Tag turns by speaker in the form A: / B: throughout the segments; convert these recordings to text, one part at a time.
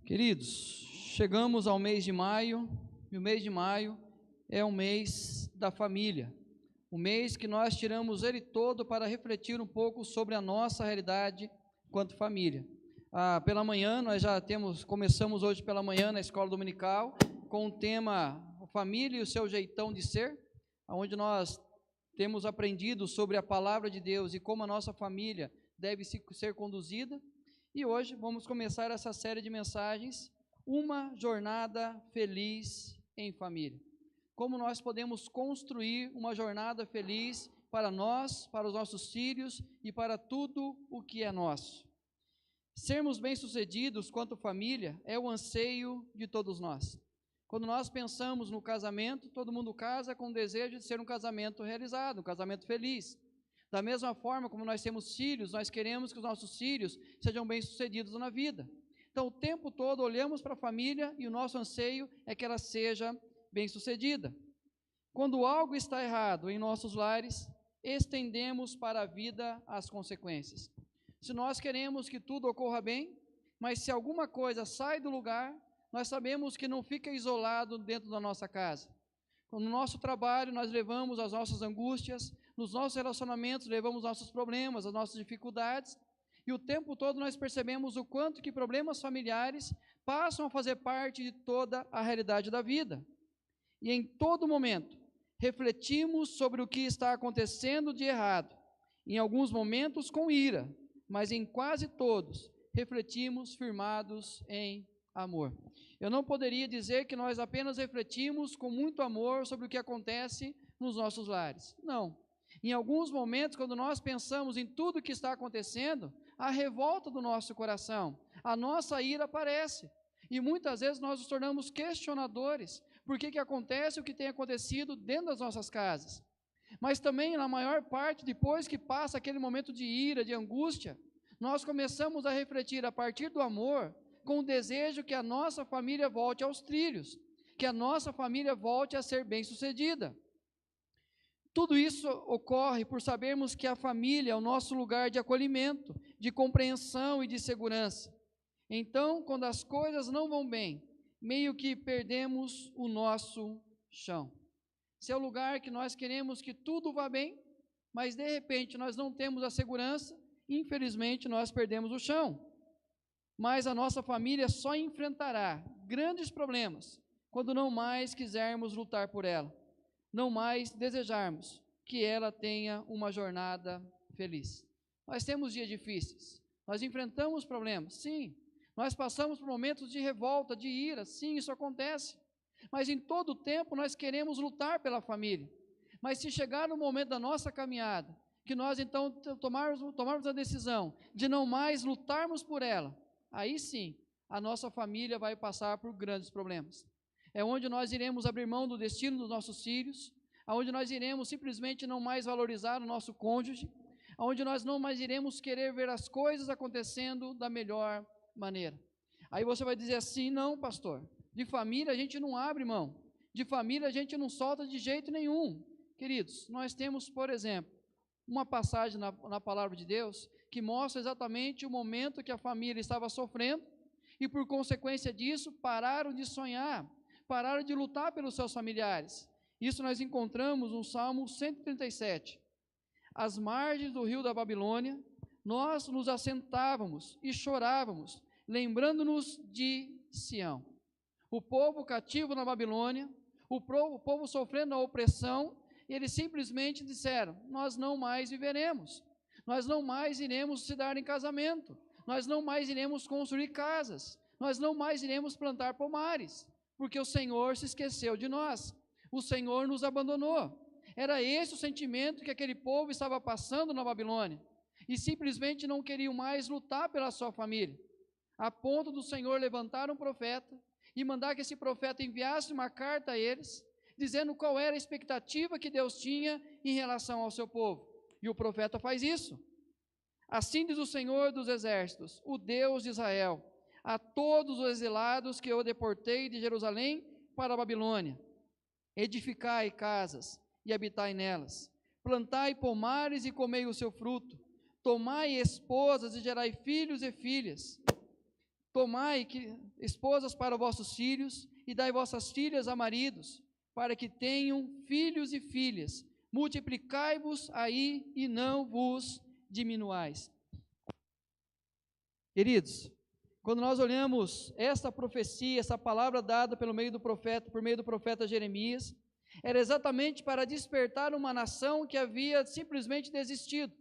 A: Queridos, chegamos ao mês de maio, e o mês de maio é o mês da família, o mês que nós tiramos ele todo para refletir um pouco sobre a nossa realidade quanto família. Pela manhã, começamos hoje pela manhã na escola dominical, com o tema Família e o seu jeitão de ser, onde nós temos aprendido sobre a palavra de Deus e como a nossa família deve ser conduzida. E hoje vamos começar essa série de mensagens, Uma Jornada Feliz em Família. Como nós podemos construir uma jornada feliz para nós, para os nossos filhos e para tudo o que é nosso. Sermos bem-sucedidos quanto família é o anseio de todos nós. Quando nós pensamos no casamento, todo mundo casa com o desejo de ser um casamento realizado, um casamento feliz. Da mesma forma como nós temos filhos, nós queremos que os nossos filhos sejam bem-sucedidos na vida. Então, o tempo todo olhamos para a família e o nosso anseio é que ela seja bem-sucedida. Quando algo está errado em nossos lares, estendemos para a vida as consequências. Se nós queremos que tudo ocorra bem, mas se alguma coisa sai do lugar, nós sabemos que não fica isolado dentro da nossa casa. No nosso trabalho, nós levamos as nossas angústias, nos nossos relacionamentos, levamos nossos problemas, as nossas dificuldades, e o tempo todo nós percebemos o quanto que problemas familiares passam a fazer parte de toda a realidade da vida. E em todo momento, refletimos sobre o que está acontecendo de errado, em alguns momentos com ira, mas em quase todos, refletimos firmados em amor. Eu não poderia dizer que nós apenas refletimos com muito amor sobre o que acontece nos nossos lares. Não. Em alguns momentos, quando nós pensamos em tudo o que está acontecendo, a revolta do nosso coração, a nossa ira aparece. E muitas vezes nós nos tornamos questionadores. Por que acontece o que tem acontecido dentro das nossas casas? Mas também, na maior parte, depois que passa aquele momento de ira, de angústia, nós começamos a refletir a partir do amor, com o desejo que a nossa família volte aos trilhos, que a nossa família volte a ser bem-sucedida. Tudo isso ocorre por sabermos que a família é o nosso lugar de acolhimento, de compreensão e de segurança. Então, quando as coisas não vão bem, meio que perdemos o nosso chão. Se é o lugar que nós queremos que tudo vá bem, mas de repente nós não temos a segurança, infelizmente nós perdemos o chão. Mas a nossa família só enfrentará grandes problemas quando não mais quisermos lutar por ela, não mais desejarmos que ela tenha uma jornada feliz. Nós temos dias difíceis, nós enfrentamos problemas, sim, nós passamos por momentos de revolta, de ira, sim, isso acontece, mas em todo o tempo nós queremos lutar pela família. Mas se chegar no momento da nossa caminhada, que nós então tomarmos a decisão de não mais lutarmos por ela, aí sim, a nossa família vai passar por grandes problemas. É onde nós iremos abrir mão do destino dos nossos filhos, onde nós iremos simplesmente não mais valorizar o nosso cônjuge, onde nós não mais iremos querer ver as coisas acontecendo da melhor maneira. Aí você vai dizer assim, não, pastor, de família a gente não abre mão, de família a gente não solta de jeito nenhum. Queridos, nós temos, por exemplo, uma passagem na palavra de Deus que mostra exatamente o momento que a família estava sofrendo e por consequência disso pararam de sonhar, pararam de lutar pelos seus familiares. Isso nós encontramos no Salmo 137. Às margens do rio da Babilônia, nós nos assentávamos e chorávamos, lembrando-nos de Sião. O povo cativo na Babilônia, o povo sofrendo a opressão, e eles simplesmente disseram, nós não mais viveremos, nós não mais iremos se dar em casamento, nós não mais iremos construir casas, nós não mais iremos plantar pomares, porque o Senhor se esqueceu de nós, o Senhor nos abandonou. Era esse o sentimento que aquele povo estava passando na Babilônia, e simplesmente não queriam mais lutar pela sua família, a ponto do Senhor levantar um profeta, e mandar que esse profeta enviasse uma carta a eles, dizendo qual era a expectativa que Deus tinha em relação ao seu povo. E o profeta faz isso. Assim diz o Senhor dos Exércitos, o Deus de Israel, a todos os exilados que eu deportei de Jerusalém para a Babilônia: edificai casas e habitai nelas, plantai pomares e comei o seu fruto, tomai esposas e gerai filhos e filhas. Tomai esposas para vossos filhos, e dai vossas filhas a maridos, para que tenham filhos e filhas. Multiplicai-vos aí e não vos diminuais. Queridos, quando nós olhamos esta profecia, essa palavra dada por meio do profeta Jeremias, era exatamente para despertar uma nação que havia simplesmente desistido,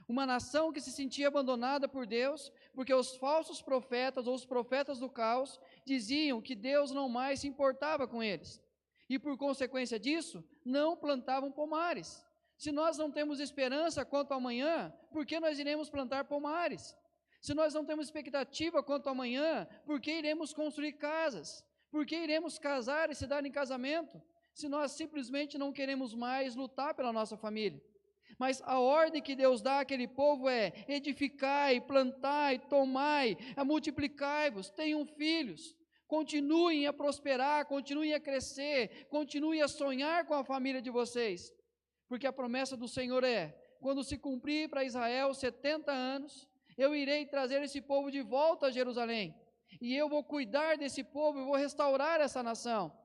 A: uma nação que se sentia abandonada por Deus, porque os falsos profetas, ou os profetas do caos, diziam que Deus não mais se importava com eles, e por consequência disso, não plantavam pomares. Se nós não temos esperança quanto ao amanhã, por que nós iremos plantar pomares? Se nós não temos expectativa quanto ao amanhã, por que iremos construir casas? Por que iremos casar e se dar em casamento? Se nós simplesmente não queremos mais lutar pela nossa família. Mas a ordem que Deus dá àquele povo é: edificai, plantai, tomai, multiplicai-vos, tenham filhos, continuem a prosperar, continuem a crescer, continuem a sonhar com a família de vocês. Porque a promessa do Senhor é: quando se cumprir para Israel 70 anos, eu irei trazer esse povo de volta a Jerusalém, e eu vou cuidar desse povo, eu vou restaurar essa nação.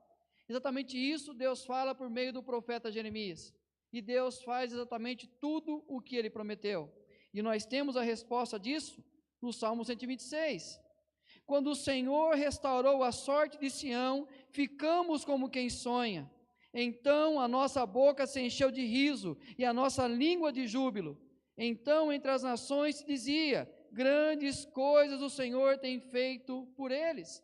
A: Exatamente isso Deus fala por meio do profeta Jeremias, e Deus faz exatamente tudo o que Ele prometeu, e nós temos a resposta disso no Salmo 126, quando o Senhor restaurou a sorte de Sião, ficamos como quem sonha, então a nossa boca se encheu de riso, e a nossa língua de júbilo. Então entre as nações se dizia: grandes coisas o Senhor tem feito por eles.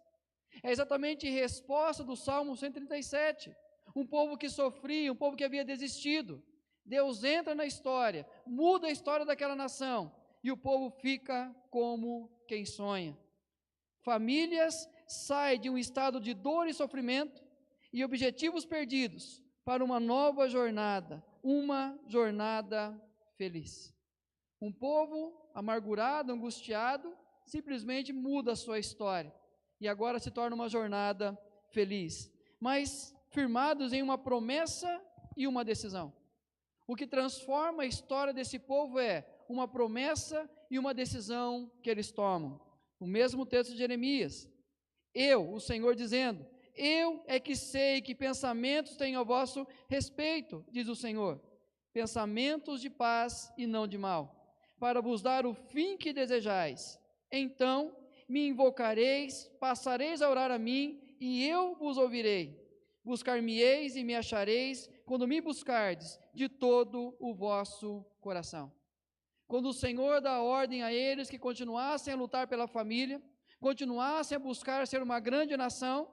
A: É exatamente a resposta do Salmo 137, um povo que sofria, um povo que havia desistido. Deus entra na história, muda a história daquela nação, e o povo fica como quem sonha. Famílias saem de um estado de dor e sofrimento, e objetivos perdidos, para uma nova jornada, uma jornada feliz. Um povo amargurado, angustiado, simplesmente muda a sua história, e agora se torna uma jornada feliz, mas firmados em uma promessa e uma decisão. O que transforma a história desse povo é uma promessa e uma decisão que eles tomam. O mesmo texto de Jeremias, o Senhor dizendo: eu é que sei que pensamentos tenho a vosso respeito, diz o Senhor, pensamentos de paz e não de mal, para vos dar o fim que desejais. Então me invocareis, passareis a orar a mim, e eu vos ouvirei. Buscar-me-eis e me achareis, quando me buscardes de todo o vosso coração. Quando o Senhor dá ordem a eles que continuassem a lutar pela família, continuassem a buscar ser uma grande nação,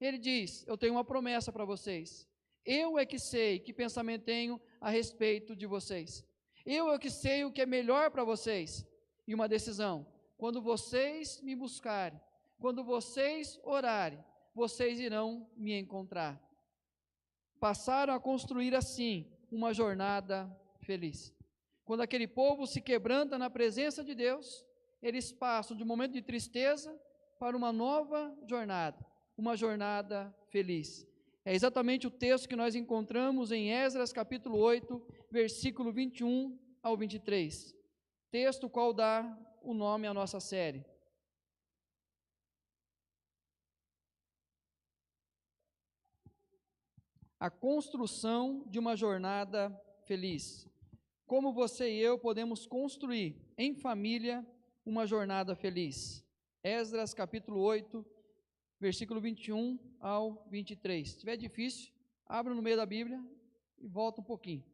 A: Ele diz: eu tenho uma promessa para vocês. Eu é que sei que pensamento tenho a respeito de vocês. Eu é que sei o que é melhor para vocês. E uma decisão: quando vocês me buscarem, quando vocês orarem, vocês irão me encontrar. Passaram a construir assim uma jornada feliz. Quando aquele povo se quebranta na presença de Deus, eles passam de um momento de tristeza para uma nova jornada, uma jornada feliz. É exatamente o texto que nós encontramos em Esdras capítulo 8, versículo 21 ao 23, texto qual dá o nome à nossa série. A construção de uma jornada feliz. Como você e eu podemos construir em família uma jornada feliz? Esdras capítulo 8, versículo 21 ao 23. Se estiver difícil, abra no meio da Bíblia e volta um pouquinho.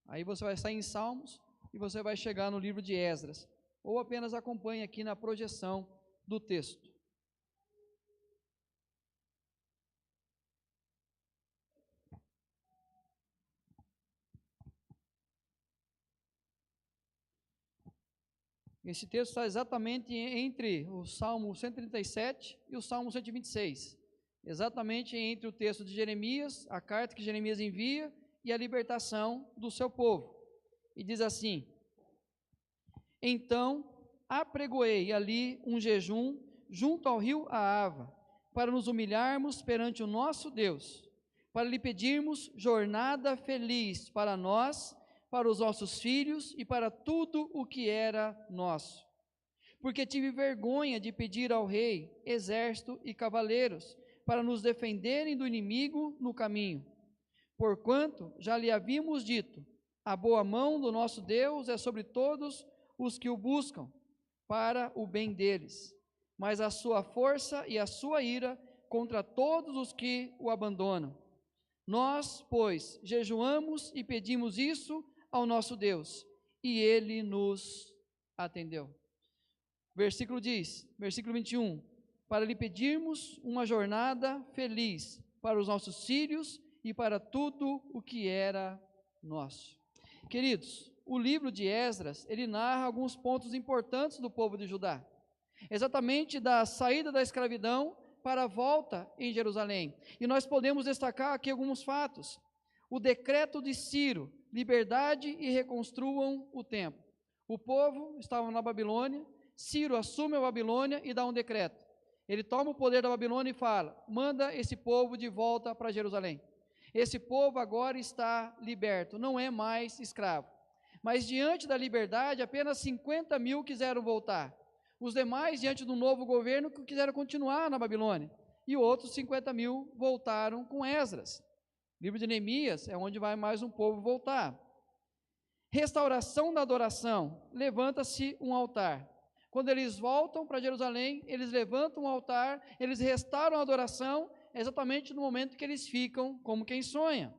A: Aí você vai sair em Salmos e você vai chegar no livro de Esdras. Ou apenas acompanhe aqui na projeção do texto. Esse texto está exatamente entre o Salmo 137 e o Salmo 126. Exatamente entre o texto de Jeremias, a carta que Jeremias envia, e a libertação do seu povo. E diz assim: então apregoei ali um jejum junto ao rio Ahava, para nos humilharmos perante o nosso Deus, para lhe pedirmos jornada feliz para nós, para os nossos filhos e para tudo o que era nosso. porque tive vergonha de pedir ao rei exército e cavaleiros, para nos defenderem do inimigo no caminho. Porquanto já lhe havíamos dito, a boa mão do nosso Deus é sobre todos os que o buscam, para o bem deles, mas a sua força e a sua ira contra todos os que o abandonam. Nós, pois, jejuamos e pedimos isso ao nosso Deus, e ele nos atendeu. Versículo 21, para lhe pedirmos uma jornada feliz para os nossos filhos e para tudo o que era nosso. Queridos, o livro de Esdras, ele narra alguns pontos importantes do povo de Judá, exatamente da saída da escravidão para a volta em Jerusalém. E nós podemos destacar aqui alguns fatos. O decreto de Ciro, liberdade e reconstruam o templo. O povo estava na Babilônia, Ciro assume a Babilônia e dá um decreto. Ele toma o poder da Babilônia e fala, manda esse povo de volta para Jerusalém. Esse povo agora está liberto, não é mais escravo. Mas diante da liberdade, apenas 50 mil quiseram voltar. Os demais, diante do novo governo, quiseram continuar na Babilônia. E outros 50 mil voltaram com Esdras. Livro de Neemias é onde vai mais um povo voltar. Restauração da adoração, levanta-se um altar. Quando eles voltam para Jerusalém, eles levantam um altar, eles restauram a adoração, exatamente no momento que eles ficam como quem sonha.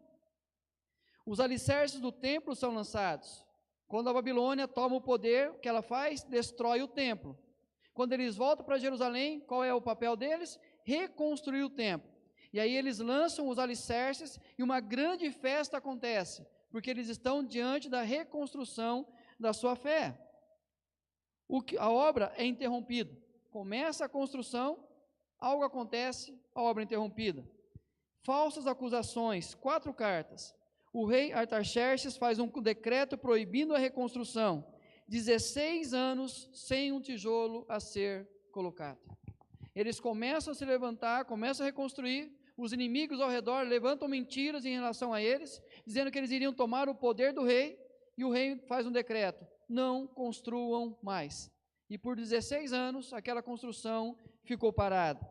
A: Os alicerces do templo são lançados. Quando a Babilônia toma o poder, o que ela faz? Destrói o templo. Quando eles voltam para Jerusalém, qual é o papel deles? Reconstruir o templo. E aí eles lançam os alicerces e uma grande festa acontece, porque eles estão diante da reconstrução da sua fé. A obra é interrompida. Começa a construção, algo acontece, a obra é interrompida. Falsas acusações, 4 cartas. O rei Artaxerxes faz um decreto proibindo a reconstrução. 16 anos sem um tijolo a ser colocado. Eles começam a se levantar, começam a reconstruir, os inimigos ao redor levantam mentiras em relação a eles, dizendo que eles iriam tomar o poder do rei, e o rei faz um decreto, não construam mais. E por 16 anos, aquela construção ficou parada.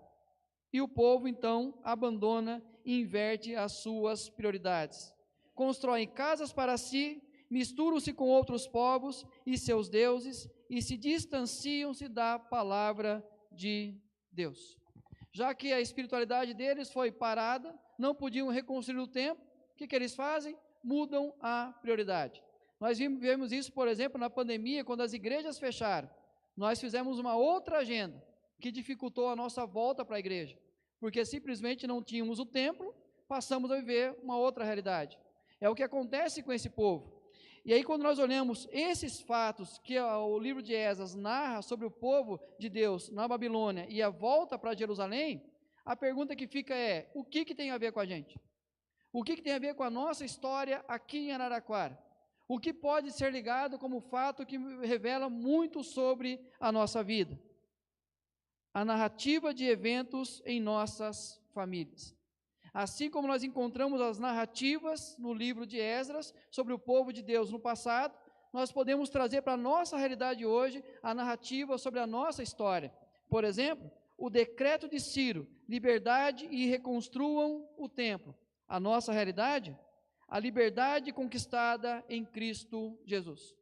A: E o povo, então, abandona e inverte as suas prioridades. Constroem casas para si, misturam-se com outros povos e seus deuses, e se distanciam-se da palavra de Deus. Já que a espiritualidade deles foi parada, não podiam reconstruir o templo, o que eles fazem? Mudam a prioridade. Nós vimos isso, por exemplo, na pandemia, quando as igrejas fecharam. Nós fizemos uma outra agenda, que dificultou a nossa volta para a igreja, porque simplesmente não tínhamos o templo, passamos a viver uma outra realidade. É o que acontece com esse povo. E aí, quando nós olhamos esses fatos que o livro de Esdras narra sobre o povo de Deus na Babilônia e a volta para Jerusalém, a pergunta que fica é, o que tem a ver com a gente? O que tem a ver com a nossa história aqui em Araraquara? O que pode ser ligado como fato que revela muito sobre a nossa vida? A narrativa de eventos em nossas famílias. Assim como nós encontramos as narrativas no livro de Esdras sobre o povo de Deus no passado, nós podemos trazer para a nossa realidade hoje a narrativa sobre a nossa história. Por exemplo, o decreto de Ciro, liberdade e reconstruam o templo. A nossa realidade, a liberdade conquistada em Cristo Jesus.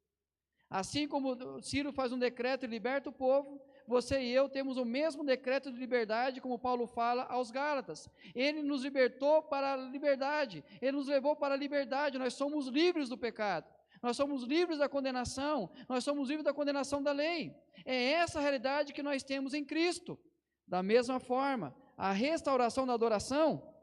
A: Assim como Ciro faz um decreto e liberta o povo, você e eu temos o mesmo decreto de liberdade, como Paulo fala aos Gálatas. Ele nos libertou para a liberdade, ele nos levou para a liberdade, nós somos livres do pecado, nós somos livres da condenação, nós somos livres da condenação da lei. É essa a realidade que nós temos em Cristo. Da mesma forma, a restauração da adoração,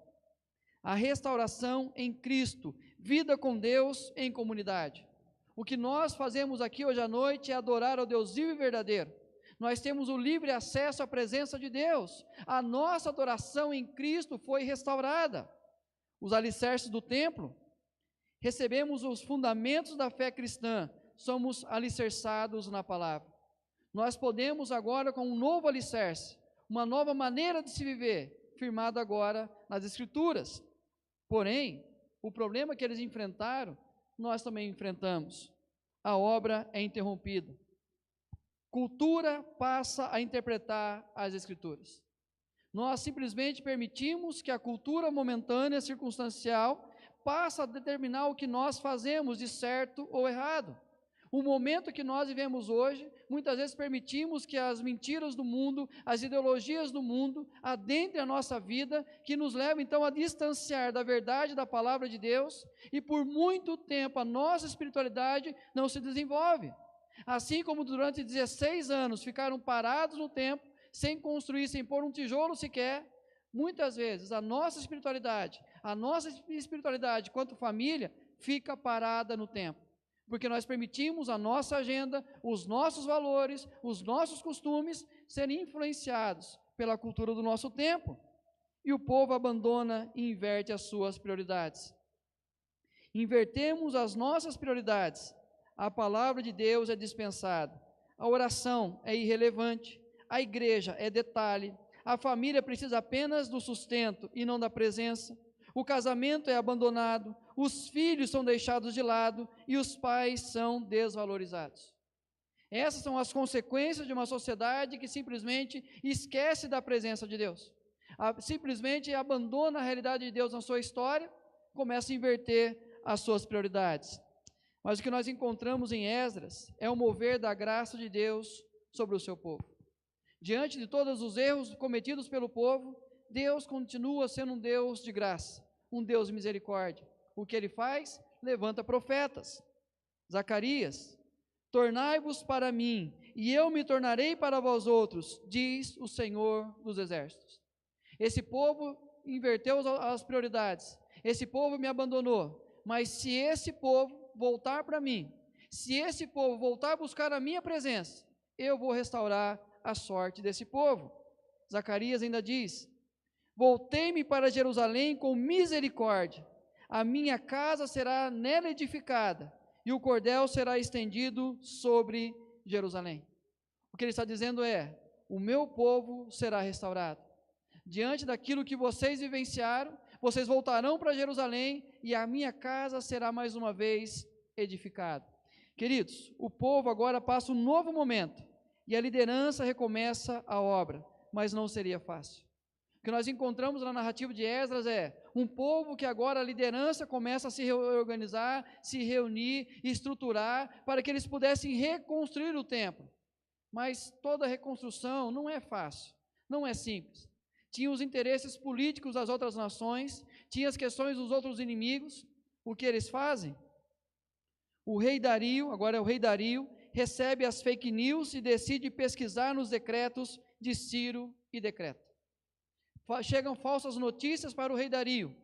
A: a restauração em Cristo, vida com Deus em comunidade. O que nós fazemos aqui hoje à noite é adorar ao Deus vivo e verdadeiro. Nós temos o livre acesso à presença de Deus. A nossa adoração em Cristo foi restaurada. Os alicerces do templo, recebemos os fundamentos da fé cristã, somos alicerçados na palavra. Nós podemos agora, com um novo alicerce, uma nova maneira de se viver, firmado agora nas Escrituras. Porém, o problema que eles enfrentaram, nós também enfrentamos. A obra é interrompida. Cultura passa a interpretar as Escrituras. Nós simplesmente permitimos que a cultura momentânea, circunstancial, passe a determinar o que nós fazemos de certo ou errado. O momento que nós vivemos hoje, muitas vezes permitimos que as mentiras do mundo, as ideologias do mundo, adentrem a nossa vida, que nos levam então a distanciar da verdade da palavra de Deus, e por muito tempo a nossa espiritualidade não se desenvolve. Assim como durante 16 anos ficaram parados no tempo, sem construir, sem pôr um tijolo sequer, muitas vezes a nossa espiritualidade quanto família, fica parada no tempo. Porque nós permitimos a nossa agenda, os nossos valores, os nossos costumes serem influenciados pela cultura do nosso tempo. E o povo abandona e inverte as suas prioridades. Invertemos as nossas prioridades. A palavra de Deus é dispensada. A oração é irrelevante. A igreja é detalhe. A família precisa apenas do sustento e não da presença. O casamento é abandonado, os filhos são deixados de lado e os pais são desvalorizados. Essas são as consequências de uma sociedade que simplesmente esquece da presença de Deus. Simplesmente abandona a realidade de Deus na sua história, começa a inverter as suas prioridades. Mas o que nós encontramos em Esdras é o mover da graça de Deus sobre o seu povo. Diante de todos os erros cometidos pelo povo, Deus continua sendo um Deus de graça, um Deus de misericórdia. O que Ele faz? Levanta profetas. Zacarias: tornai-vos para mim, e eu me tornarei para vós outros, diz o Senhor dos Exércitos. Esse povo inverteu as prioridades, esse povo me abandonou, mas se esse povo voltar para mim, se esse povo voltar a buscar a minha presença, eu vou restaurar a sorte desse povo. Zacarias ainda diz: voltei-me para Jerusalém com misericórdia, a minha casa será nela edificada, e o cordel será estendido sobre Jerusalém. O que ele está dizendo é: o meu povo será restaurado. Diante daquilo que vocês vivenciaram, vocês voltarão para Jerusalém, e a minha casa será mais uma vez edificada. Queridos, o povo agora passa um novo momento, e a liderança recomeça a obra, mas não seria fácil. O que nós encontramos na narrativa de Esdras é um povo que agora a liderança começa a se reorganizar, se reunir, estruturar, para que eles pudessem reconstruir o templo. Mas toda reconstrução não é fácil, não é simples. Tinha os interesses políticos das outras nações, tinha as questões dos outros inimigos. O que eles fazem? O rei Dario, agora é o rei Dario, recebe as fake news e decide pesquisar nos decretos de Ciro e Decreto. Chegam falsas notícias para o rei Dario: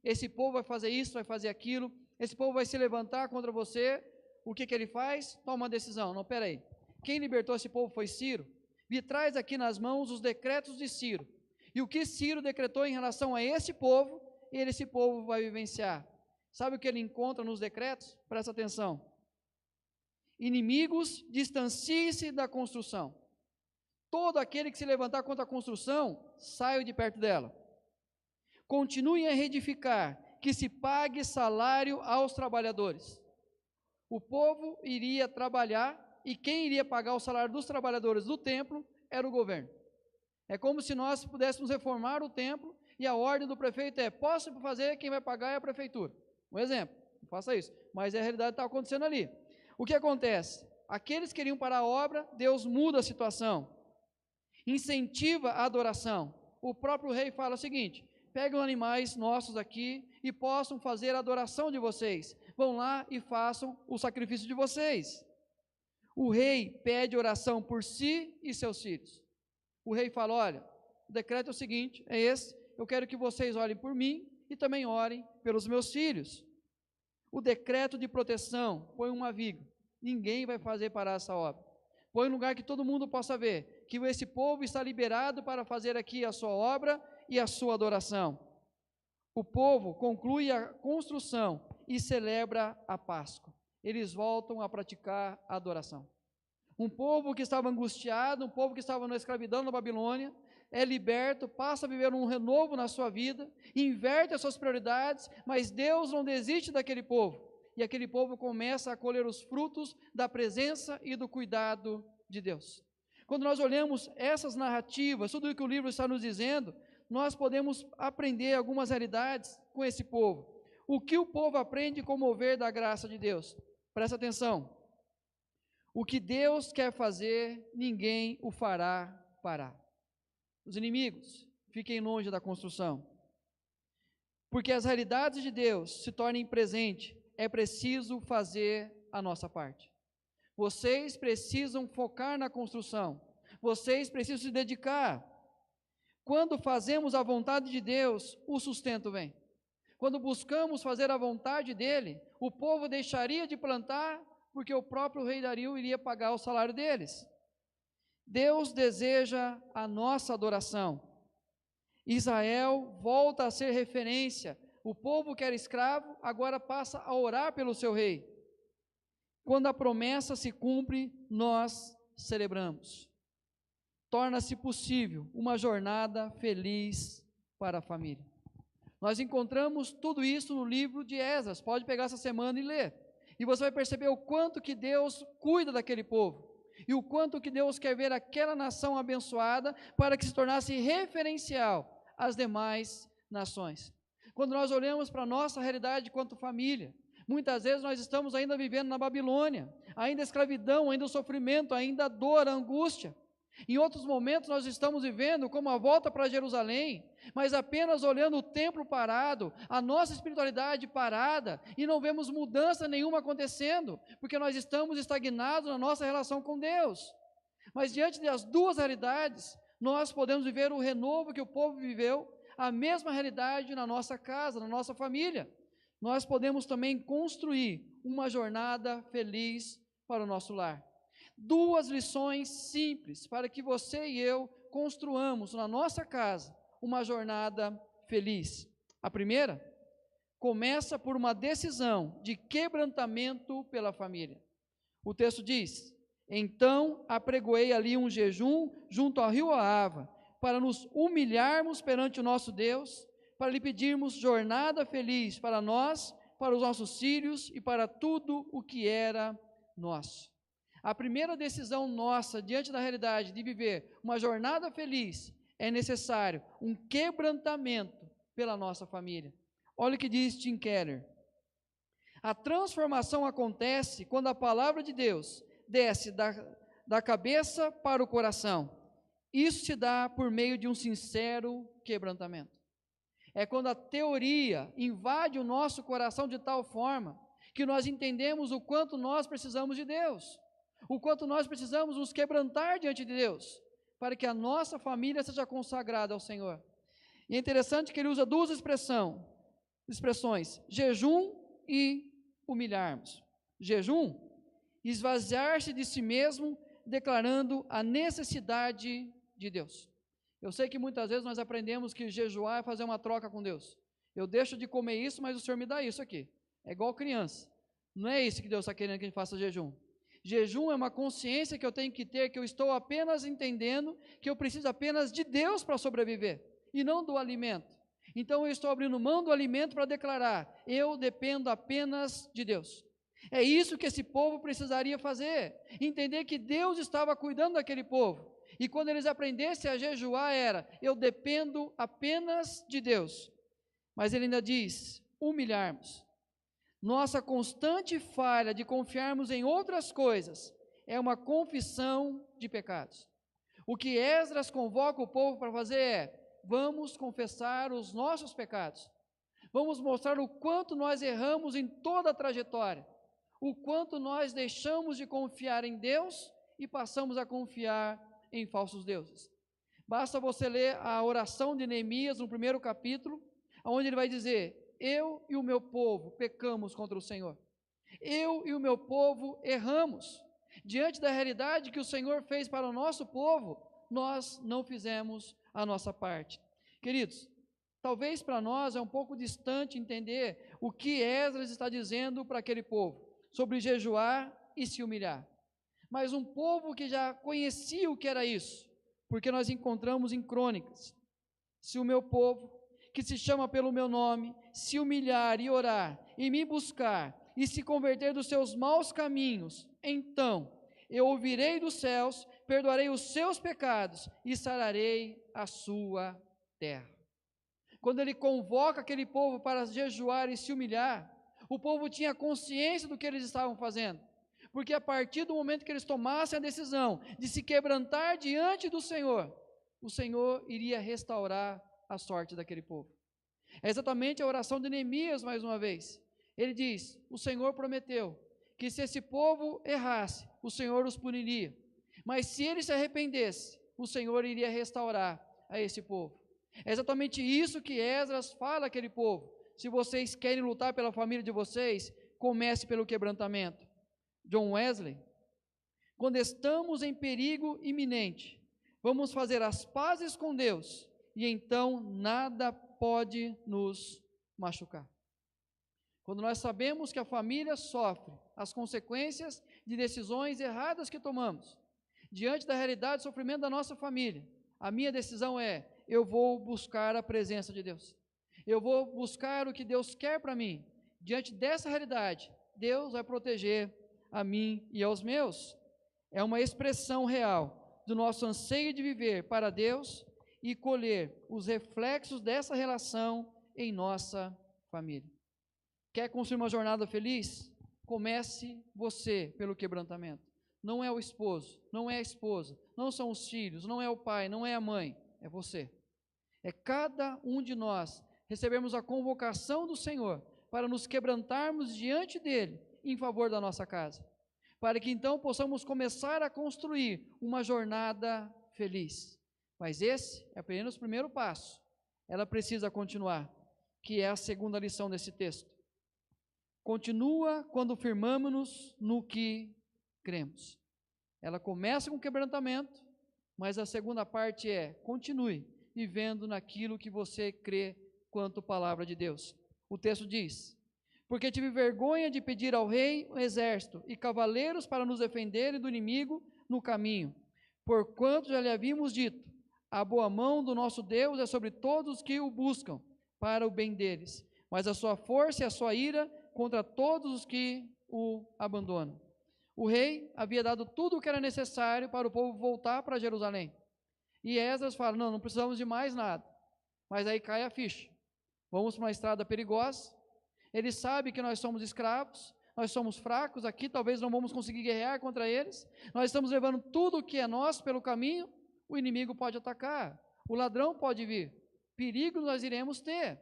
A: esse povo vai fazer isso, vai fazer aquilo, esse povo vai se levantar contra você. O que ele faz? Toma uma decisão: não, espera aí, quem libertou esse povo foi Ciro, me traz aqui nas mãos os decretos de Ciro, e o que Ciro decretou em relação a esse povo, esse povo vai vivenciar. Sabe o que ele encontra nos decretos? Presta atenção: inimigos, distancie-se da construção. Todo aquele que se levantar contra a construção, saia de perto dela. Continue a reedificar, que se pague salário aos trabalhadores. O povo iria trabalhar, e quem iria pagar o salário dos trabalhadores do templo era o governo. É como se nós pudéssemos reformar o templo, e a ordem do prefeito é: posso fazer, quem vai pagar é a prefeitura. Um exemplo, não faça isso, mas a realidade está acontecendo ali. O que acontece? Aqueles que iriam para a obra, Deus muda a situação, incentiva a adoração. O próprio rei fala o seguinte: peguem animais nossos aqui e possam fazer a adoração de vocês, vão lá e façam o sacrifício de vocês. O rei pede oração por si e seus filhos. O rei fala: olha, o decreto é o seguinte, é esse, eu quero que vocês orem por mim e também orem pelos meus filhos. O decreto de proteção: põe uma viga, ninguém vai fazer parar essa obra. Põe um lugar que todo mundo possa ver, que esse povo está liberado para fazer aqui a sua obra e a sua adoração. O povo conclui a construção e celebra a Páscoa. Eles voltam a praticar a adoração. Um povo que estava angustiado, um povo que estava na escravidão na Babilônia, é liberto, passa a viver um renovo na sua vida, inverte as suas prioridades, mas Deus não desiste daquele povo. E aquele povo começa a colher os frutos da presença e do cuidado de Deus. Quando nós olhamos essas narrativas, tudo o que o livro está nos dizendo, nós podemos aprender algumas realidades com esse povo. O que o povo aprende com o mover da graça de Deus? Presta atenção. O que Deus quer fazer, ninguém o fará parar. Os inimigos, fiquem longe da construção. Porque as realidades de Deus se tornem presente, é preciso fazer a nossa parte. Vocês precisam focar na construção. Vocês precisam se dedicar. Quando fazemos a vontade de Deus, o sustento vem. Quando buscamos fazer a vontade dele, o povo deixaria de plantar, porque o próprio rei Dario iria pagar o salário deles. Deus deseja a nossa adoração. Israel volta a ser referência. O povo que era escravo, agora passa a orar pelo seu rei. Quando a promessa se cumpre, nós celebramos. Torna-se possível uma jornada feliz para a família. Nós encontramos tudo isso no livro de Esdras. Pode pegar essa semana e ler. E você vai perceber o quanto que Deus cuida daquele povo. E o quanto que Deus quer ver aquela nação abençoada para que se tornasse referencial às demais nações. Quando nós olhamos para a nossa realidade quanto família, muitas vezes nós estamos ainda vivendo na Babilônia, ainda a escravidão, ainda o sofrimento, ainda a dor, a angústia. Em outros momentos nós estamos vivendo como a volta para Jerusalém, mas apenas olhando o templo parado, a nossa espiritualidade parada, e não vemos mudança nenhuma acontecendo, porque nós estamos estagnados na nossa relação com Deus. Mas diante das duas realidades, nós podemos viver o renovo que o povo viveu, a mesma realidade na nossa casa, na nossa família. Nós podemos também construir uma jornada feliz para o nosso lar. Duas lições simples para que você e eu construamos na nossa casa uma jornada feliz. A primeira começa por uma decisão de quebrantamento pela família. O texto diz: então apregoei ali um jejum junto ao rio Ahava, para nos humilharmos perante o nosso Deus, para lhe pedirmos jornada feliz para nós, para os nossos filhos e para tudo o que era nosso. A primeira decisão nossa, diante da realidade de viver uma jornada feliz, é necessário um quebrantamento pela nossa família. Olha o que diz Tim Keller. A transformação acontece quando a palavra de Deus desce da cabeça para o coração. Isso se dá por meio de um sincero quebrantamento. É quando a teoria invade o nosso coração de tal forma que nós entendemos o quanto nós precisamos de Deus, o quanto nós precisamos nos quebrantar diante de Deus, para que a nossa família seja consagrada ao Senhor. E é interessante que ele usa duas expressões, jejum e humilharmos. Jejum, esvaziar-se de si mesmo, declarando a necessidade de Deus. Eu sei que muitas vezes nós aprendemos que jejuar é fazer uma troca com Deus. Eu deixo de comer isso, mas o Senhor me dá isso aqui. É igual criança. Não é isso que Deus está querendo que a gente faça jejum. Jejum é uma consciência que eu tenho que ter, que eu estou apenas entendendo que eu preciso apenas de Deus para sobreviver, e não do alimento. Então eu estou abrindo mão do alimento para declarar, eu dependo apenas de Deus. É isso que esse povo precisaria fazer, entender que Deus estava cuidando daquele povo, e quando eles aprendessem a jejuar era, eu dependo apenas de Deus. Mas ele ainda diz, humilharmos. Nossa constante falha de confiarmos em outras coisas é uma confissão de pecados. O que Esdras convoca o povo para fazer é, vamos confessar os nossos pecados. Vamos mostrar o quanto nós erramos em toda a trajetória, o quanto nós deixamos de confiar em Deus e passamos a confiar em falsos deuses. Basta você ler a oração de Neemias no primeiro capítulo, onde ele vai dizer, eu e o meu povo pecamos contra o Senhor. Eu e o meu povo erramos. Diante da realidade que o Senhor fez para o nosso povo, nós não fizemos a nossa parte. Queridos, talvez para nós é um pouco distante entender o que Esdras está dizendo para aquele povo, sobre jejuar e se humilhar. Mas um povo que já conhecia o que era isso, porque nós encontramos em Crônicas, se o meu povo, que se chama pelo meu nome, se humilhar e orar, e me buscar, e se converter dos seus maus caminhos, então eu ouvirei dos céus, perdoarei os seus pecados e sararei a sua terra. Quando ele convoca aquele povo para jejuar e se humilhar, o povo tinha consciência do que eles estavam fazendo, porque a partir do momento que eles tomassem a decisão de se quebrantar diante do Senhor, o Senhor iria restaurar a sorte daquele povo. É exatamente a oração de Neemias mais uma vez. Ele diz, o Senhor prometeu que se esse povo errasse, o Senhor os puniria, mas se ele se arrependesse, o Senhor iria restaurar a esse povo. É exatamente isso que Esdras fala àquele povo. Se vocês querem lutar pela família de vocês, comece pelo quebrantamento. John Wesley, quando estamos em perigo iminente, vamos fazer as pazes com Deus, e então nada pode nos machucar. Quando nós sabemos que a família sofre as consequências de decisões erradas que tomamos, diante da realidade e sofrimento da nossa família, a minha decisão é, eu vou buscar a presença de Deus. Eu vou buscar o que Deus quer para mim. Diante dessa realidade, Deus vai proteger a mim e aos meus. É uma expressão real do nosso anseio de viver para Deus e colher os reflexos dessa relação em nossa família. Quer construir uma jornada feliz? Comece você pelo quebrantamento. Não é o esposo, não é a esposa, não são os filhos, não é o pai, não é a mãe, é você. É cada um de nós recebermos a convocação do Senhor para nos quebrantarmos diante dEle em favor da nossa casa, para que então possamos começar a construir uma jornada feliz. Mas esse é apenas o primeiro passo, ela precisa continuar, que é a segunda lição desse texto. Continua quando firmamo-nos no que cremos. Ela começa com quebrantamento, mas a segunda parte é, continue vivendo naquilo que você crê quanto palavra de Deus. O texto diz, porque tive vergonha de pedir ao rei um exército e cavaleiros para nos defenderem do inimigo no caminho, porquanto já lhe havíamos dito, a boa mão do nosso Deus é sobre todos os que o buscam, para o bem deles, mas a sua força e a sua ira contra todos os que o abandonam. O rei havia dado tudo o que era necessário para o povo voltar para Jerusalém. E Esdras fala, não precisamos de mais nada. Mas aí cai a ficha. Vamos para uma estrada perigosa. Ele sabe que nós somos escravos, nós somos fracos aqui, talvez não vamos conseguir guerrear contra eles. Nós estamos levando tudo o que é nosso pelo caminho, o inimigo pode atacar, o ladrão pode vir, perigo nós iremos ter.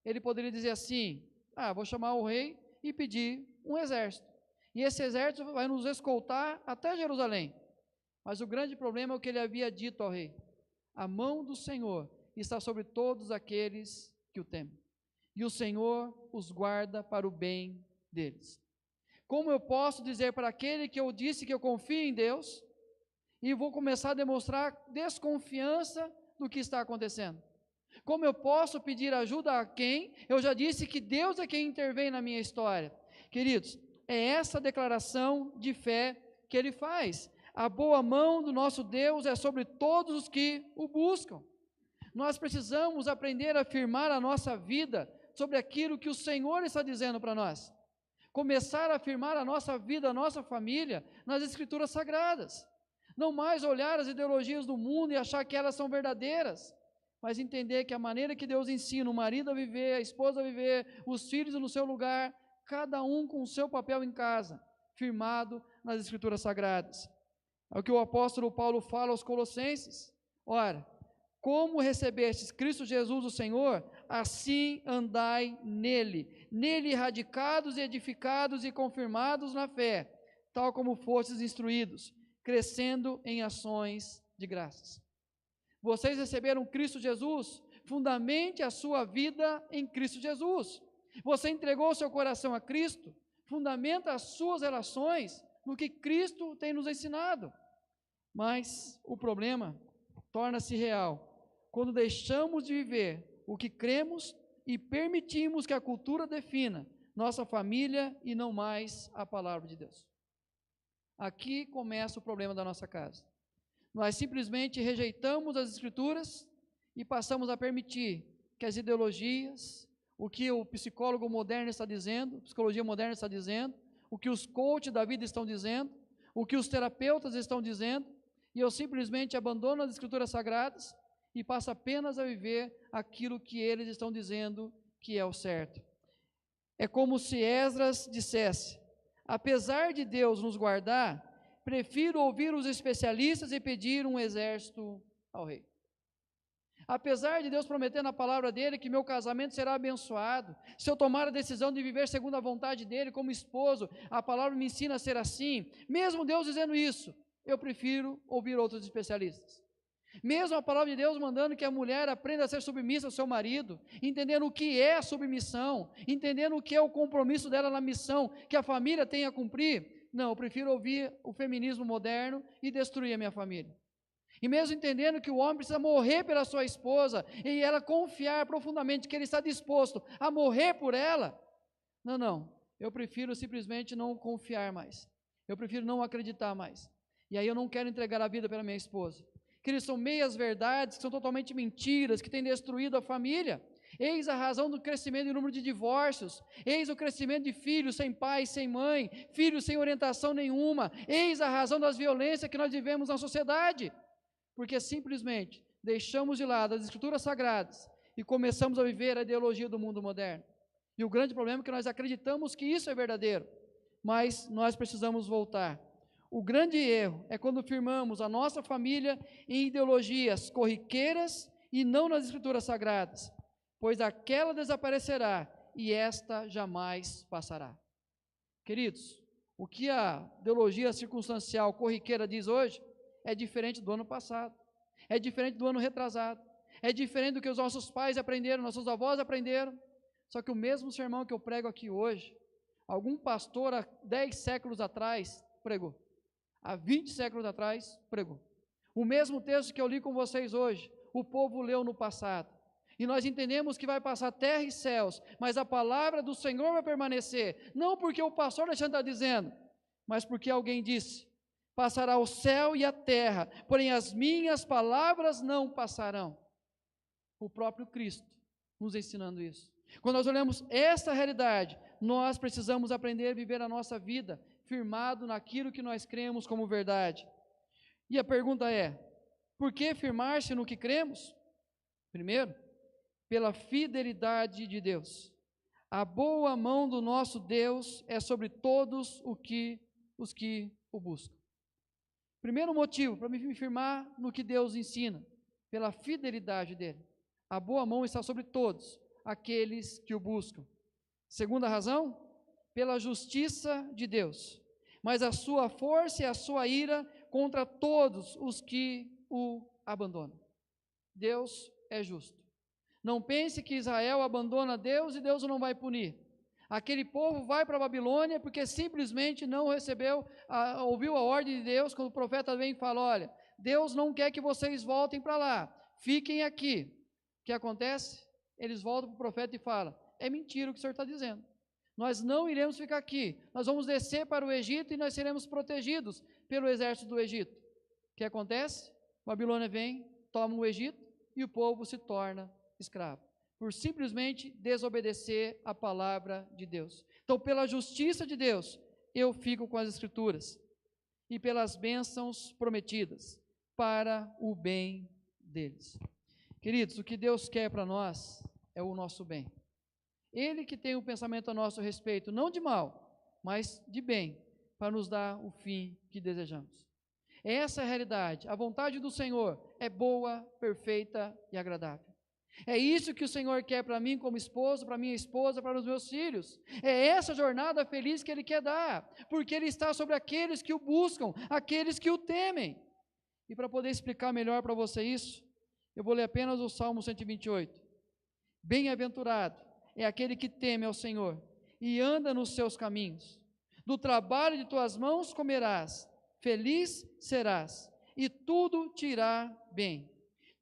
A: Ele poderia dizer assim, vou chamar o rei e pedir um exército. E esse exército vai nos escoltar até Jerusalém. Mas o grande problema é o que ele havia dito ao rei. A mão do Senhor está sobre todos aqueles que o temem. E o Senhor os guarda para o bem deles. Como eu posso dizer para aquele que eu disse que eu confio em Deus, e vou começar a demonstrar desconfiança do que está acontecendo? Como eu posso pedir ajuda a quem eu já disse que Deus é quem intervém na minha história? Queridos, é essa declaração de fé que ele faz. A boa mão do nosso Deus é sobre todos os que o buscam. Nós precisamos aprender a afirmar a nossa vida sobre aquilo que o Senhor está dizendo para nós. Começar a afirmar a nossa vida, a nossa família, nas Escrituras Sagradas. Não mais olhar as ideologias do mundo e achar que elas são verdadeiras, mas entender que a maneira que Deus ensina o marido a viver, a esposa a viver, os filhos no seu lugar, cada um com o seu papel em casa, firmado nas Escrituras Sagradas. É o que o apóstolo Paulo fala aos Colossenses. Ora, como recebestes Cristo Jesus o Senhor, assim andai nele radicados e edificados e confirmados na fé, tal como fostes instruídos, crescendo em ações de graças. Vocês receberam Cristo Jesus, fundamente a sua vida em Cristo Jesus. Você entregou seu coração a Cristo, fundamenta as suas relações no que Cristo tem nos ensinado. Mas o problema torna-se real quando deixamos de viver o que cremos e permitimos que a cultura defina nossa família e não mais a palavra de Deus. Aqui começa o problema da nossa casa. Nós simplesmente rejeitamos as Escrituras e passamos a permitir que as ideologias, o que o psicólogo moderno está dizendo, a psicologia moderna está dizendo, o que os coaches da vida estão dizendo, o que os terapeutas estão dizendo, e eu simplesmente abandono as Escrituras Sagradas e passo apenas a viver aquilo que eles estão dizendo que é o certo. É como se Esdras dissesse: apesar de Deus nos guardar, prefiro ouvir os especialistas e pedir um exército ao rei. Apesar de Deus prometer na palavra dele que meu casamento será abençoado, se eu tomar a decisão de viver segundo a vontade dele como esposo, a palavra me ensina a ser assim, mesmo Deus dizendo isso, eu prefiro ouvir outros especialistas. Mesmo a palavra de Deus mandando que a mulher aprenda a ser submissa ao seu marido, entendendo o que é a submissão, entendendo o que é o compromisso dela na missão que a família tem a cumprir, não, eu prefiro ouvir o feminismo moderno e destruir a minha família. E mesmo entendendo que o homem precisa morrer pela sua esposa, e ela confiar profundamente que ele está disposto a morrer por ela, não, eu prefiro simplesmente não confiar mais, eu prefiro não acreditar mais, e aí eu não quero entregar a vida pela minha esposa. Que são meias verdades, que são totalmente mentiras, que têm destruído a família. Eis a razão do crescimento do número de divórcios, eis o crescimento de filhos sem pai, sem mãe, filhos sem orientação nenhuma, eis a razão das violências que nós vivemos na sociedade, porque simplesmente deixamos de lado as Escrituras Sagradas e começamos a viver a ideologia do mundo moderno. E o grande problema é que nós acreditamos que isso é verdadeiro, mas nós precisamos voltar. O grande erro é quando firmamos a nossa família em ideologias corriqueiras e não nas Escrituras Sagradas, pois aquela desaparecerá e esta jamais passará. Queridos, o que a ideologia circunstancial corriqueira diz hoje é diferente do ano passado, é diferente do ano retrasado, é diferente do que os nossos pais aprenderam, nossos avós aprenderam. Só que o mesmo sermão que eu prego aqui hoje, algum pastor há 10 séculos atrás pregou. Há 20 séculos atrás, pregou. O mesmo texto que eu li com vocês hoje, o povo leu no passado. E nós entendemos que vai passar terra e céus, mas a palavra do Senhor vai permanecer, não porque o pastor Alexandre está dizendo, mas porque alguém disse: passará o céu e a terra, porém as minhas palavras não passarão. O próprio Cristo nos ensinando isso. Quando nós olhamos esta realidade, nós precisamos aprender a viver a nossa vida firmado naquilo que nós cremos como verdade. E a pergunta é: por que firmar-se no que cremos? Primeiro, pela fidelidade de Deus. A boa mão do nosso Deus é sobre todos os que o buscam. Primeiro motivo para me firmar no que Deus ensina, pela fidelidade dele. A boa mão está sobre todos aqueles que o buscam. Segunda razão, pela justiça de Deus, mas a sua força e a sua ira contra todos os que o abandonam. Deus é justo. Não pense que Israel abandona Deus e Deus não vai punir. Aquele povo vai para a Babilônia porque simplesmente não ouviu a ordem de Deus, quando o profeta vem e fala: olha, Deus não quer que vocês voltem para lá, fiquem aqui. O que acontece? Eles voltam para o profeta e falam: é mentira o que o senhor está dizendo. Nós não iremos ficar aqui, nós vamos descer para o Egito e nós seremos protegidos pelo exército do Egito. O que acontece? A Babilônia vem, toma o Egito e o povo se torna escravo, por simplesmente desobedecer a palavra de Deus. Então, pela justiça de Deus, eu fico com as Escrituras, e pelas bênçãos prometidas, para o bem deles. Queridos, o que Deus quer para nós é o nosso bem. Ele que tem um pensamento a nosso respeito, não de mal, mas de bem, para nos dar o fim que desejamos. Essa é a realidade. A vontade do Senhor é boa, perfeita e agradável. É isso que o Senhor quer para mim como esposo, para minha esposa, para os meus filhos. É essa jornada feliz que Ele quer dar, porque Ele está sobre aqueles que o buscam, aqueles que o temem. E para poder explicar melhor para você isso, eu vou ler apenas o Salmo 128. Bem-aventurado é aquele que teme ao Senhor e anda nos seus caminhos. Do trabalho de tuas mãos comerás, feliz serás, e tudo te irá bem.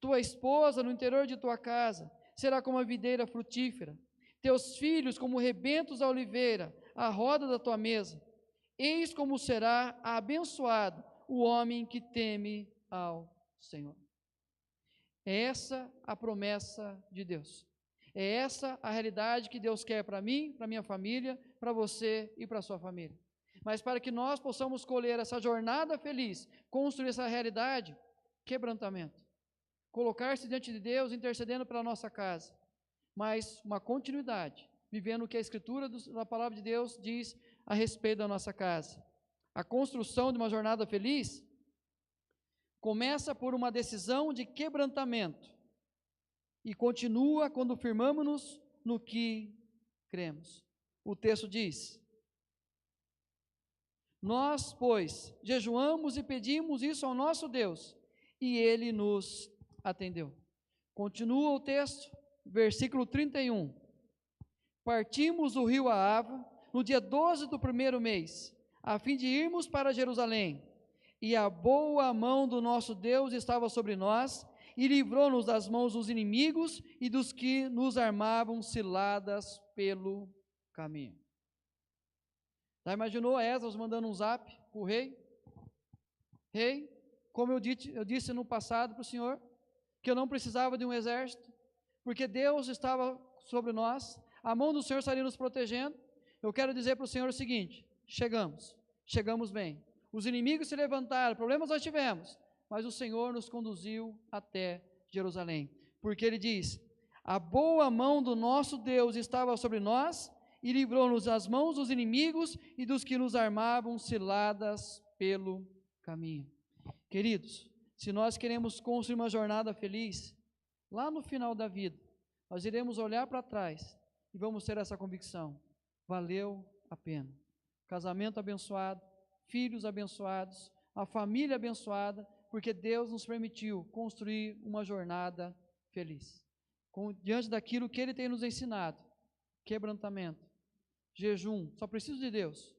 A: Tua esposa no interior de tua casa será como a videira frutífera, teus filhos como rebentos da oliveira, à roda da tua mesa. Eis como será abençoado o homem que teme ao Senhor. É essa a promessa de Deus. É essa a realidade que Deus quer para mim, para minha família, para você e para a sua família. Mas para que nós possamos colher essa jornada feliz, construir essa realidade, quebrantamento. Colocar-se diante de Deus, intercedendo pela nossa casa. Mas uma continuidade, vivendo o que a Escritura da Palavra de Deus diz a respeito da nossa casa. A construção de uma jornada feliz começa por uma decisão de quebrantamento e continua quando firmamos-nos no que cremos. O texto diz: nós, pois, jejuamos e pedimos isso ao nosso Deus, e Ele nos atendeu. Continua o texto, versículo 31. Partimos do rio Ahava, no dia 12 do primeiro mês, a fim de irmos para Jerusalém, e a boa mão do nosso Deus estava sobre nós, e livrou-nos das mãos dos inimigos e dos que nos armavam ciladas pelo caminho. Já imaginou Esdras mandando um zap para o rei? Rei, como eu disse no passado para o senhor, que eu não precisava de um exército, porque Deus estava sobre nós, a mão do Senhor estaria nos protegendo. Eu quero dizer para o Senhor o seguinte: chegamos bem. Os inimigos se levantaram, problemas nós tivemos, mas o Senhor nos conduziu até Jerusalém, porque Ele diz: a boa mão do nosso Deus estava sobre nós, e livrou-nos das mãos dos inimigos e dos que nos armavam ciladas pelo caminho. Queridos, se nós queremos construir uma jornada feliz, lá no final da vida, nós iremos olhar para trás e vamos ter essa convicção: valeu a pena. Casamento abençoado, filhos abençoados, a família abençoada, porque Deus nos permitiu construir uma jornada feliz. Diante daquilo que Ele tem nos ensinado: quebrantamento, jejum, só preciso de Deus.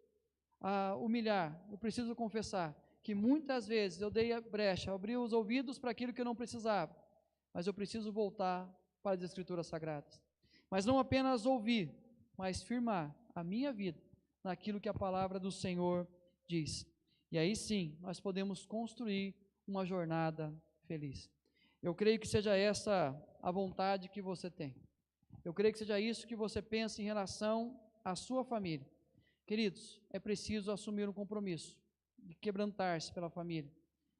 A: Humilhar, eu preciso confessar que muitas vezes eu dei a brecha, abri os ouvidos para aquilo que eu não precisava, mas eu preciso voltar para as Escrituras Sagradas. Mas não apenas ouvir, mas firmar a minha vida naquilo que a palavra do Senhor diz. E aí sim, nós podemos construir uma jornada feliz. Eu creio que seja essa a vontade que você tem. Eu creio que seja isso que você pensa em relação à sua família. Queridos, é preciso assumir um compromisso de quebrantar-se pela família,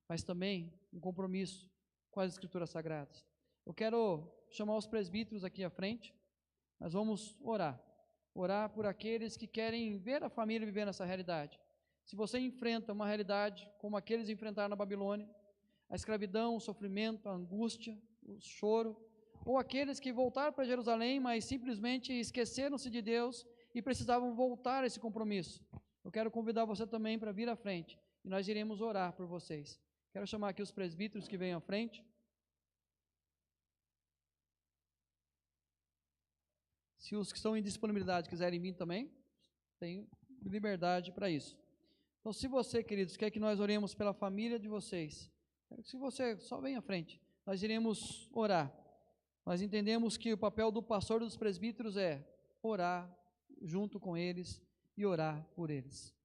A: mas também um compromisso com as Escrituras Sagradas. Eu quero chamar os presbíteros aqui à frente. Nós vamos orar por aqueles que querem ver a família vivendo essa realidade. Se você enfrenta uma realidade como aqueles enfrentaram na Babilônia, a escravidão, o sofrimento, a angústia, o choro, ou aqueles que voltaram para Jerusalém, mas simplesmente esqueceram-se de Deus e precisavam voltar a esse compromisso, eu quero convidar você também para vir à frente, e nós iremos orar por vocês. Quero chamar aqui os presbíteros que venham à frente. Se os que estão em disponibilidade quiserem vir também, tem liberdade para isso. Então, se você, queridos, quer que nós oremos pela família de vocês, se você só vem à frente, nós iremos orar. Nós entendemos que o papel do pastor e dos presbíteros é orar junto com eles e orar por eles.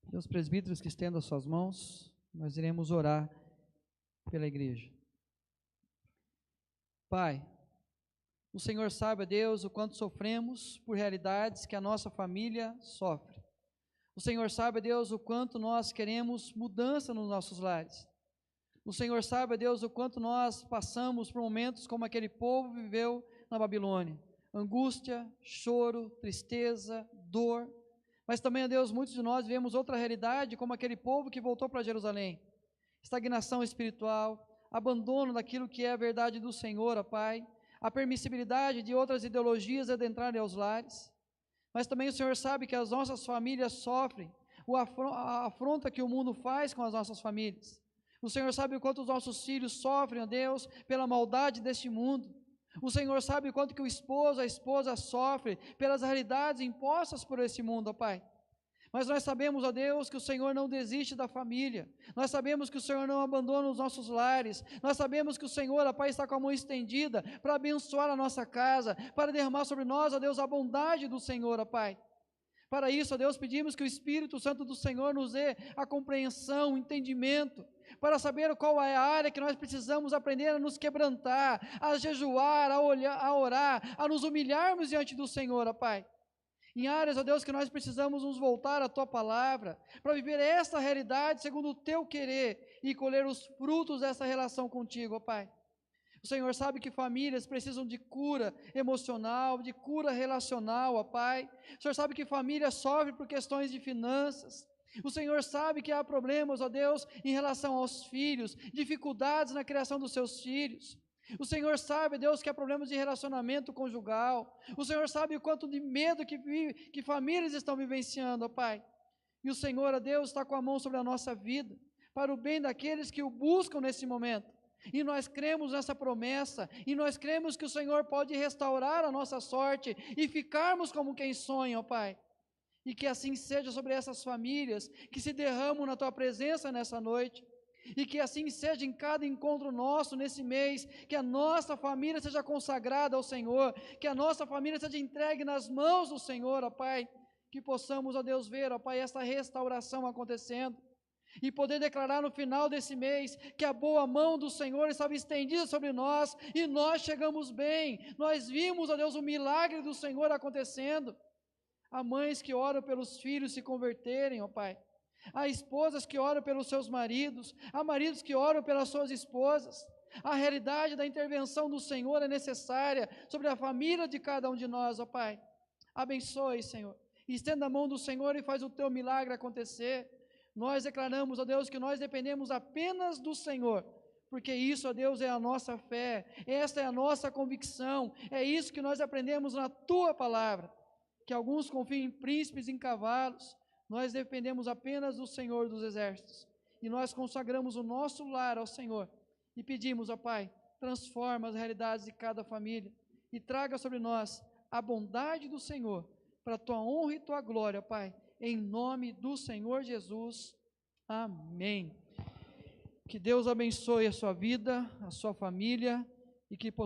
A: E os presbíteros que estendam as suas mãos, nós iremos orar pela igreja. Pai, o Senhor sabe, Deus, o quanto sofremos por realidades que a nossa família sofre. O Senhor sabe, Deus, o quanto nós queremos mudança nos nossos lares. O Senhor sabe, Deus, o quanto nós passamos por momentos como aquele povo viveu na Babilônia. Angústia, choro, tristeza, dor. Mas também, Deus, muitos de nós vivemos outra realidade como aquele povo que voltou para Jerusalém. Estagnação espiritual, abandono daquilo que é a verdade do Senhor, ó Pai, a permissibilidade de outras ideologias adentrarem aos lares. Mas também o Senhor sabe que as nossas famílias sofrem a afronta que o mundo faz com as nossas famílias. O Senhor sabe o quanto os nossos filhos sofrem, ó Deus, pela maldade deste mundo. O Senhor sabe o quanto que o esposo, a esposa sofre pelas realidades impostas por esse mundo, ó Pai. Mas nós sabemos, ó Deus, que o Senhor não desiste da família. Nós sabemos que o Senhor não abandona os nossos lares. Nós sabemos que o Senhor, ó Pai, está com a mão estendida para abençoar a nossa casa, para derramar sobre nós, ó Deus, a bondade do Senhor, ó Pai. Para isso, ó Deus, pedimos que o Espírito Santo do Senhor nos dê a compreensão, o entendimento, para saber qual é a área que nós precisamos aprender a nos quebrantar, a jejuar, a orar, a nos humilharmos diante do Senhor, ó Pai. Em áreas, ó Deus, que nós precisamos nos voltar à Tua Palavra, para viver esta realidade segundo o Teu querer e colher os frutos dessa relação contigo, ó Pai. O Senhor sabe que famílias precisam de cura emocional, de cura relacional, ó Pai. O Senhor sabe que famílias sofrem por questões de finanças. O Senhor sabe que há problemas, ó Deus, em relação aos filhos, dificuldades na criação dos seus filhos. O Senhor sabe, Deus, que há problemas de relacionamento conjugal. O Senhor sabe o quanto de medo que famílias estão vivenciando, ó Pai. E o Senhor, ó Deus, está com a mão sobre a nossa vida, para o bem daqueles que o buscam nesse momento. E nós cremos nessa promessa, e nós cremos que o Senhor pode restaurar a nossa sorte e ficarmos como quem sonha, ó Pai. E que assim seja sobre essas famílias que se derramam na Tua presença nessa noite. E que assim seja em cada encontro nosso nesse mês, que a nossa família seja consagrada ao Senhor, que a nossa família seja entregue nas mãos do Senhor, ó Pai. Que possamos, ó Deus, ver, ó Pai, essa restauração acontecendo. E poder declarar no final desse mês que a boa mão do Senhor estava estendida sobre nós e nós chegamos bem. Nós vimos, ó Deus, o milagre do Senhor acontecendo. Há mães que oram pelos filhos se converterem, ó Pai. Há esposas que oram pelos seus maridos. Há maridos que oram pelas suas esposas. A realidade da intervenção do Senhor é necessária sobre a família de cada um de nós, ó Pai. Abençoe, Senhor. Estenda a mão do Senhor e faz o Teu milagre acontecer. Nós declaramos, ó Deus, que nós dependemos apenas do Senhor, porque isso, ó Deus, é a nossa fé, esta é a nossa convicção, é isso que nós aprendemos na Tua Palavra, que alguns confiam em príncipes, em cavalos, nós dependemos apenas do Senhor dos Exércitos, e nós consagramos o nosso lar ao Senhor, e pedimos, ó Pai, transforma as realidades de cada família, e traga sobre nós a bondade do Senhor, para a Tua honra e Tua glória, Pai, em nome do Senhor Jesus, amém. Que Deus abençoe a sua vida, a sua família, e que possamos